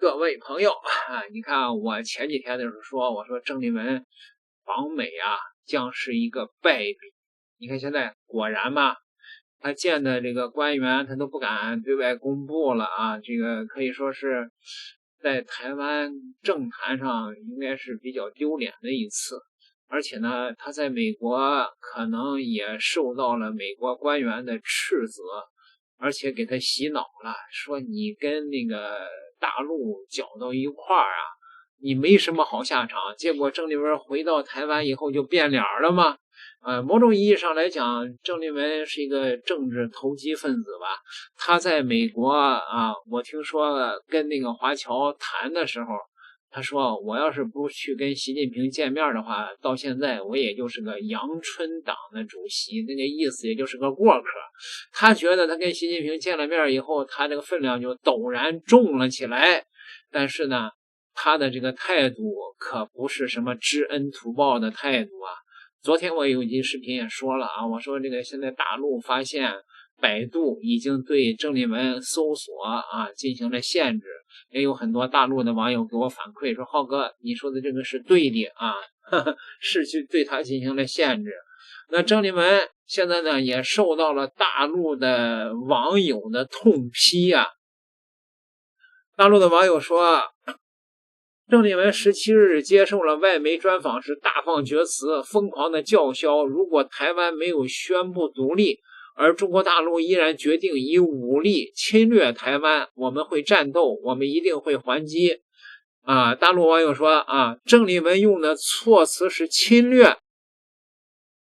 各位朋友你看我前几天的时候说，我说郑丽文访美将是一个败笔。你看现在果然嘛，他见的这个官员他都不敢对外公布了这个可以说是在台湾政坛上应该是比较丢脸的一次。而且呢，他在美国可能也受到了美国官员的斥责，而且给他洗脑了，说你跟那个大陆搅到一块儿你没什么好下场。结果郑丽文回到台湾以后就变脸了嘛。某种意义上来讲，郑丽文是一个政治投机分子吧。他在美国我听说跟那个华侨谈的时候，他说我要是不去跟习近平见面的话，到现在我也就是个阳春党的主席，那个意思也就是个过客。他觉得他跟习近平见了面以后，他这个分量就陡然重了起来。但是呢，他的这个态度可不是什么知恩图报的态度昨天我有一集视频也说了我说这个现在大陆发现百度已经对郑丽文搜索进行了限制，也有很多大陆的网友给我反馈说，浩哥你说的这个是对的是去对他进行了限制。那郑丽文现在呢也受到了大陆的网友的痛批大陆的网友说，郑丽文17日接受了外媒专访时大放厥词，疯狂的叫嚣，如果台湾没有宣布独立，而中国大陆依然决定以武力侵略台湾，我们会战斗，我们一定会还击大陆网友说郑丽文用的措辞是侵略，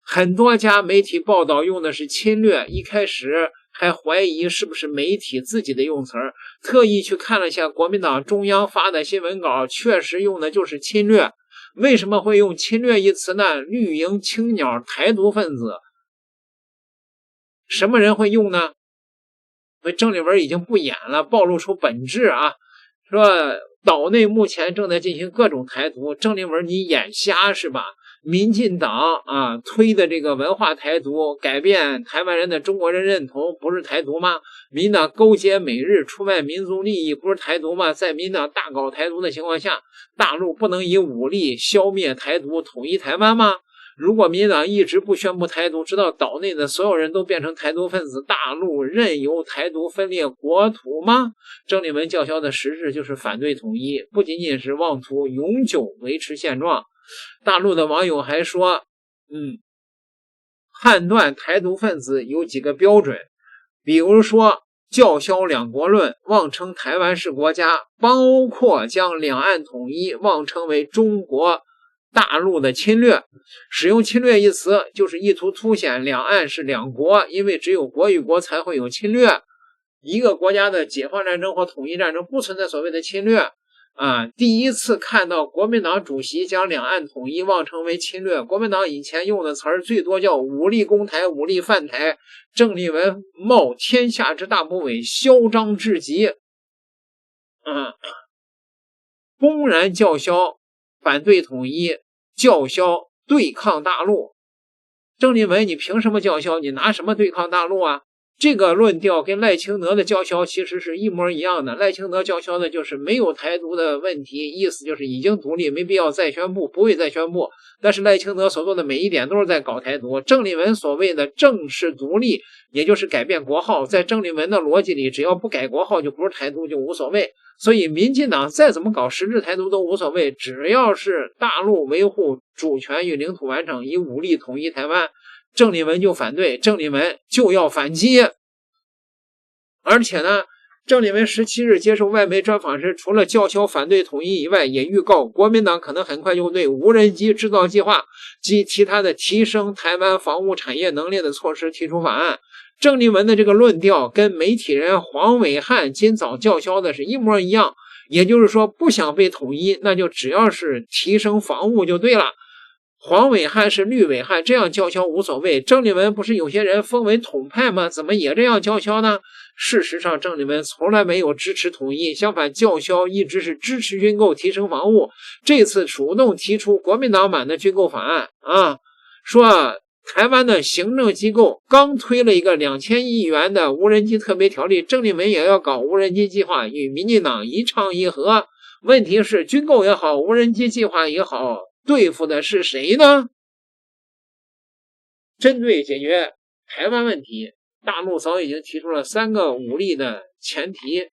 很多家媒体报道用的是侵略，一开始还怀疑是不是媒体自己的用词，特意去看了一下国民党中央发的新闻稿，确实用的就是侵略。为什么会用侵略一词呢？绿营青鸟台独分子，什么人会用呢？郑丽文已经不演了，暴露出本质说岛内目前正在进行各种台独，郑丽文你眼瞎是吧？民进党推的这个文化台独，改变台湾人的中国人认同，不是台独吗？民进党勾结美日出卖民族利益，不是台独吗？在民进党大搞台独的情况下，大陆不能以武力消灭台独，统一台湾吗？如果民进党一直不宣布台独，直到岛内的所有人都变成台独分子，大陆任由台独分裂国土吗？郑丽文叫嚣的实质就是反对统一，不仅仅是妄图永久维持现状。大陆的网友还说判断台独分子有几个标准，比如说叫嚣两国论，妄称台湾是国家，包括将两岸统一妄称为中国大陆的侵略。使用侵略一词就是意图凸显两岸是两国，因为只有国与国才会有侵略，一个国家的解放战争或统一战争不存在所谓的侵略第一次看到国民党主席将两岸统一妄称为侵略。国民党以前用的词儿最多叫武力攻台、武力犯台。郑丽文冒天下之大不韪，嚣张至极公然叫嚣反对统一，叫嚣对抗大陆。郑丽文你凭什么叫嚣？你拿什么对抗大陆这个论调跟赖清德的叫嚣其实是一模一样的。赖清德叫嚣的就是没有台独的问题，意思就是已经独立，没必要再宣布，不会再宣布。但是赖清德所做的每一点都是在搞台独。郑丽文所谓的正式独立，也就是改变国号，在郑丽文的逻辑里，只要不改国号就不是台独，就无所谓。所以民进党再怎么搞实质台独都无所谓，只要是大陆维护主权与领土完整，以武力统一台湾，郑丽文就反对，郑丽文就要反击。而且呢，郑丽文17日接受外媒专访时，除了叫嚣反对统一以外，也预告国民党可能很快就对无人机制造计划及其他的提升台湾防务产业能力的措施提出法案。郑丽文的这个论调跟媒体人黄伟汉今早叫嚣的是一模一样，也就是说不想被统一，那就只要是提升防务就对了。黄伟汉是绿伟汉，这样叫嚣无所谓。郑丽文不是有些人封为统派吗？怎么也这样叫嚣呢？事实上，郑丽文从来没有支持统一，相反叫嚣一直是支持军购提升防务。这次主动提出国民党版的军购法案说台湾的行政机构刚推了一个2000亿元的无人机特别条例，郑丽文也要搞无人机计划，与民进党一唱一和。问题是军购也好，无人机计划也好，对付的是谁呢？针对解决台湾问题，大陆早已经提出了3个武力的前提，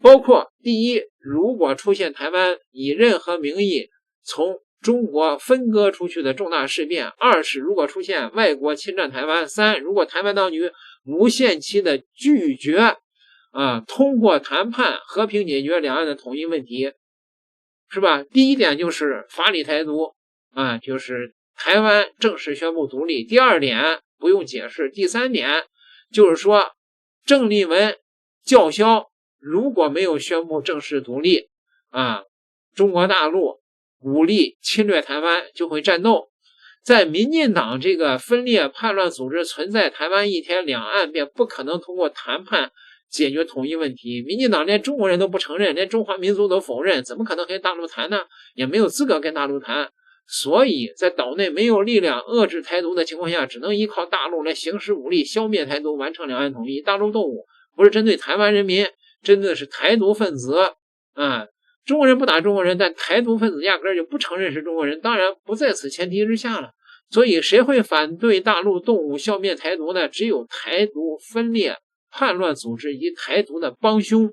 包括第一，如果出现台湾以任何名义从中国分割出去的重大事变；二是如果出现外国侵占台湾；三，如果台湾当局无限期的拒绝通过谈判和平解决两岸的统一问题，是吧？第一点就是法理台独就是台湾正式宣布独立。第二点不用解释。第三点就是说，郑丽文叫嚣，如果没有宣布正式独立中国大陆武力侵略台湾就会战斗。在民进党这个分裂叛乱组织存在台湾一天，两岸便不可能通过谈判解决统一问题。民进党连中国人都不承认，连中华民族都否认，怎么可能跟大陆谈呢？也没有资格跟大陆谈。所以在岛内没有力量遏制台独的情况下，只能依靠大陆来行使武力消灭台独，完成两岸统一。大陆动武不是针对台湾人民，针对的是台独分子中国人不打中国人，但台独分子压根就不承认是中国人，当然不在此前提之下了。所以谁会反对大陆动武消灭台独呢？只有台独分裂叛乱组织以及台独的帮凶，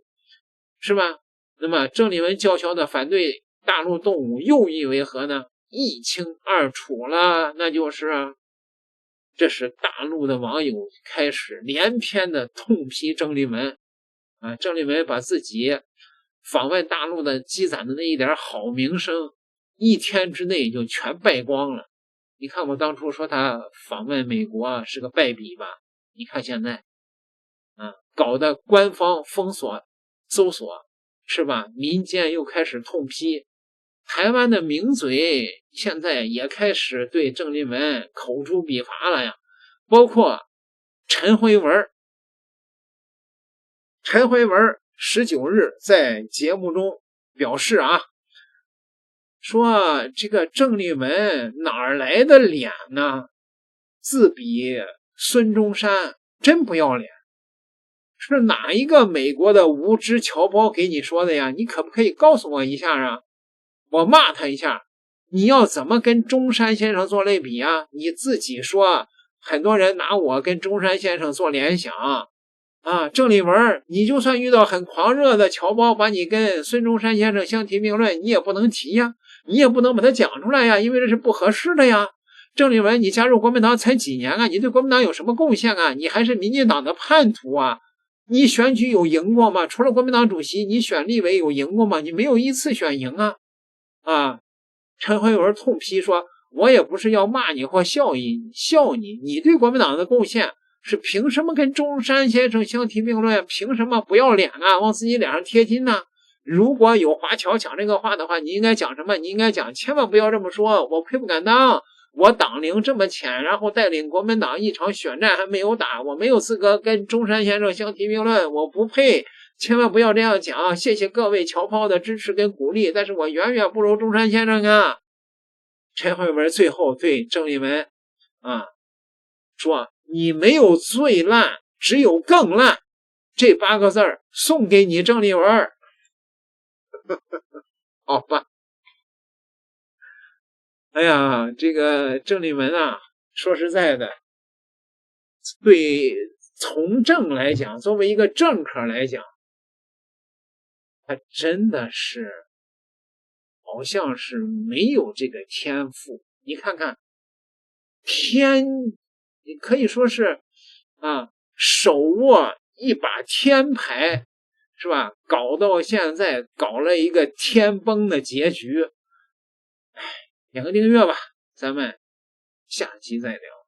是吧？那么郑丽文叫嚣的反对大陆动武用意为何呢？一清二楚了，那就是这是大陆的网友开始连篇的痛批郑丽文郑丽文把自己访问大陆的积攒的那一点好名声一天之内就全败光了。你看我当初说他访问美国是个败笔吧，你看现在搞得官方封锁搜索，是吧？民间又开始痛批，台湾的名嘴现在也开始对郑丽文口诛笔伐了呀，包括陈辉文19日在节目中表示说这个郑丽文哪来的脸呢？自比孙中山，真不要脸。是哪一个美国的无知侨胞给你说的呀？你可不可以告诉我一下啊？我骂他一下。你要怎么跟中山先生做类比啊？你自己说，很多人拿我跟中山先生做联想郑丽文，你就算遇到很狂热的侨胞把你跟孙中山先生相提并论，你也不能提呀，你也不能把它讲出来呀，因为这是不合适的呀。郑丽文，你加入国民党才几年啊？你对国民党有什么贡献啊？你还是民进党的叛徒啊！你选举有赢过吗？除了国民党主席，你选立委有赢过吗？你没有一次选赢陈辉文痛批说，我也不是要骂你或笑你，你对国民党的贡献是凭什么跟中山先生相提并论？凭什么不要脸往自己脸上贴金呢？如果有华侨讲这个话的话，你应该讲什么？你应该讲千万不要这么说，我愧不敢当，我党龄这么浅，然后带领国民党一场选战还没有打，我没有资格跟中山先生相提并论，我不配，千万不要这样讲。谢谢各位侨胞的支持跟鼓励，但是我远远不如中山先生啊。陈慧文最后对郑丽文说，你没有最烂，只有更烂，这8个字送给你郑丽文好吧。哎呀，这个郑丽文说实在的，对从政来讲，作为一个政客来讲，他真的是好像是没有这个天赋。你看看你可以说是手握一把天牌，是吧？搞到现在搞了一个天崩的结局。点个订阅吧，咱们下期再聊。